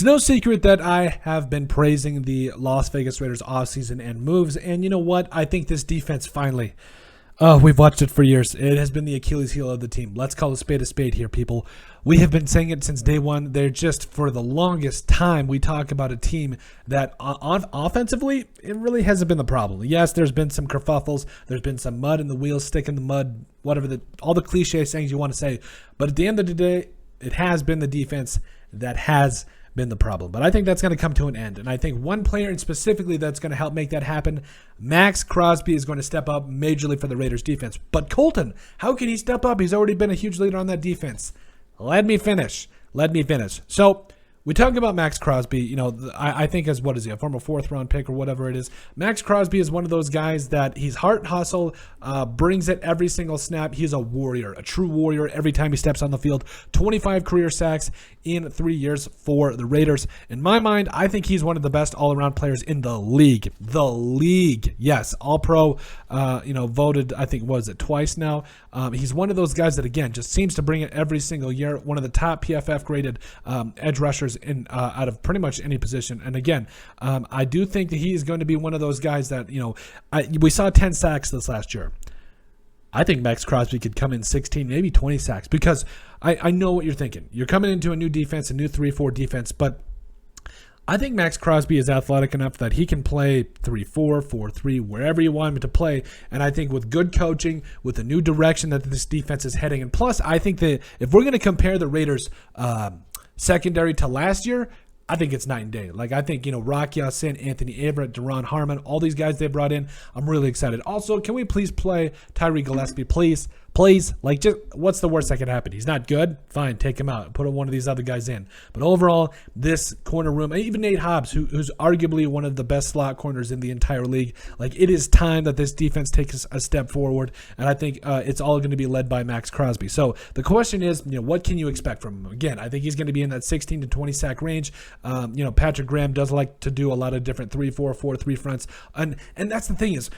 It's no secret that I have been praising the Las Vegas Raiders offseason and moves, and you know what? I think this defense finally, we've watched it for years. It has been the Achilles heel of the team. Let's call a spade here, people. We have been saying it since day one. They're just, for the longest time, we talk about a team that offensively, it really hasn't been the problem. Yes, there's been some kerfuffles. There's been some mud in the wheels, stick in the mud, whatever, all the cliche sayings you want to say. But at the end of the day, it has been the defense that has been the problem. But I think that's going to come to an end. And I think one player in specifically that's going to help make that happen, Maxx Crosby, is going to step up majorly for the Raiders defense. But Colton, how can he step up? He's already been a huge leader on that defense. Let me finish. So we talk about Maxx Crosby. You know, I think as, what is he, a former 4th-round pick or whatever it is. Maxx Crosby is one of those guys that he's heart and hustle, brings it every single snap. He's a warrior, a true warrior every time he steps on the field. 25 career sacks in 3 years for the Raiders. In my mind, I think he's one of the best all-around players in the league. Yes, all-pro, voted, I think, was it twice now? He's one of those guys that, again, just seems to bring it every single year. One of the top PFF-graded edge rushers in out of pretty much any position. And again, I do think that he is going to be one of those guys that, we saw 10 sacks this last year. I think Maxx Crosby could come in 16, maybe 20 sacks, because I know what you're thinking. You're coming into a new defense, a new 3-4 defense, but I think Maxx Crosby is athletic enough that he can play 3-4, 4-3, wherever you want him to play. And I think with good coaching, with the new direction that this defense is heading, and plus I think that if we're going to compare the Raiders secondary to last year, I think it's night and day. Like, I think, Rock Ya-Sin, Anthony Averett, Deron Harmon, all these guys they brought in, I'm really excited. Also, can we please play Tyree Gillespie, please? Like, just what's the worst that can happen? He's not good? Fine, take him out. Put one of these other guys in. But overall, this corner room, even Nate Hobbs, who's arguably one of the best slot corners in the entire league, like, it is time that this defense takes a step forward, and I think it's all going to be led by Maxx Crosby. So the question is, what can you expect from him? Again, I think he's going to be in that 16 to 20 sack range. Patrick Graham does like to do a lot of different 3-4, 4-3 fronts, and that's the thing is,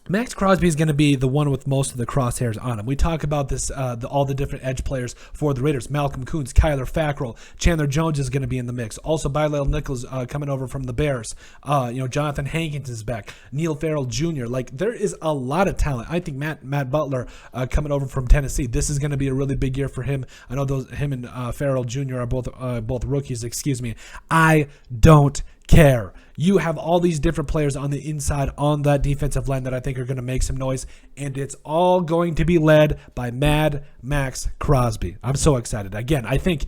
Maxx Crosby is going to be the one with most of the crosshairs on him. We talk about this, all the different edge players for the Raiders. Malcolm Koonce, Kyler Fackrell, Chandler Jones is going to be in the mix. Also, Bilal Nichols coming over from the Bears. Jonathan Hankins is back. Neil Farrell Jr. Like, there is a lot of talent. I think Matt Butler coming over from Tennessee. This is going to be a really big year for him. I know him and Farrell Jr. are both rookies. Excuse me. I don't care. You have all these different players on the inside on that defensive line that I think are going to make some noise, and it's all going to be led by Mad Maxx Crosby. I'm so excited. Again, I think,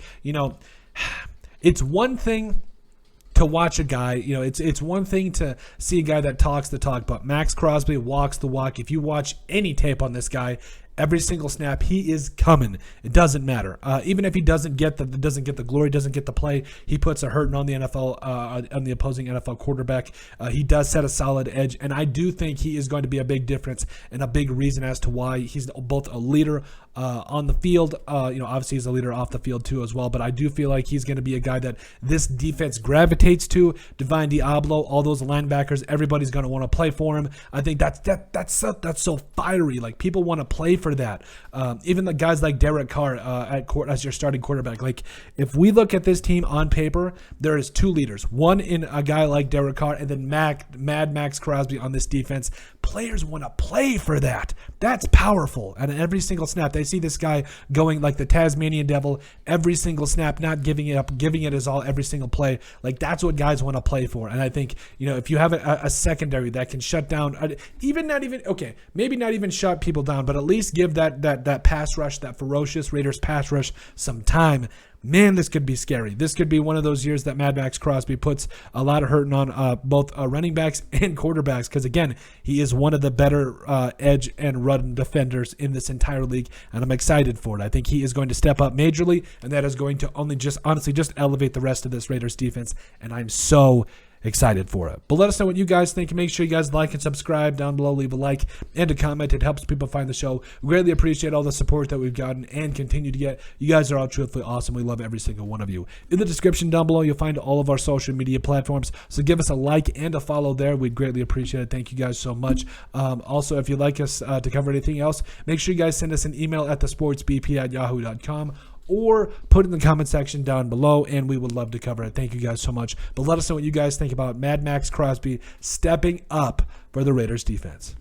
it's one thing to watch a guy, it's one thing to see a guy that talks the talk, but Maxx Crosby walks the walk. If you watch any tape on this guy, every single snap, he is coming. It doesn't matter. Even if he doesn't get the glory, doesn't get the play, he puts a hurting on the on the opposing NFL quarterback. He does set a solid edge, and I do think he is going to be a big difference and a big reason as to why he's both a leader on the field. Obviously he's a leader off the field too as well, but I do feel like he's going to be a guy that this defense gravitates to. Divine Diablo, all those linebackers, everybody's going to want to play for him. I think that's so fiery. Like, people want to play for that. Even the guys like Derek Carr as your starting quarterback. Like, if we look at this team on paper, there is two leaders. One in a guy like Derek Carr, and then Mad Maxx Crosby on this defense. Players want to play for that. That's powerful. And every single snap, they see this guy going like the Tasmanian devil every single snap, not giving it up, giving it his all every single play. Like, that's what guys want to play for. And I think, if you have a secondary that can shut down, maybe not even shut people down, but at least give that pass rush, that ferocious Raiders pass rush some time. Man, this could be scary. This could be one of those years that Mad Maxx Crosby puts a lot of hurting on both running backs and quarterbacks, because, again, he is one of the better edge and run defenders in this entire league, and I'm excited for it. I think he is going to step up majorly, and that is going to honestly just elevate the rest of this Raiders defense, and I'm so excited for it. But let us know what you guys think. Make sure you guys like and subscribe down below. Leave a like and a comment. It helps people find the show. We greatly appreciate all the support that we've gotten and continue to get. You guys are all truthfully awesome. We love every single one of you. In the description down below, you'll find all of our social media platforms. So give us a like and a follow there. We'd greatly appreciate it. Thank you guys so much. Also, if you'd like us to cover anything else, make sure you guys send us an email at thesportsbp@yahoo.com. or put it in the comment section down below, and we would love to cover it. Thank you guys so much. But let us know what you guys think about Maxx Crosby stepping up for the Raiders defense.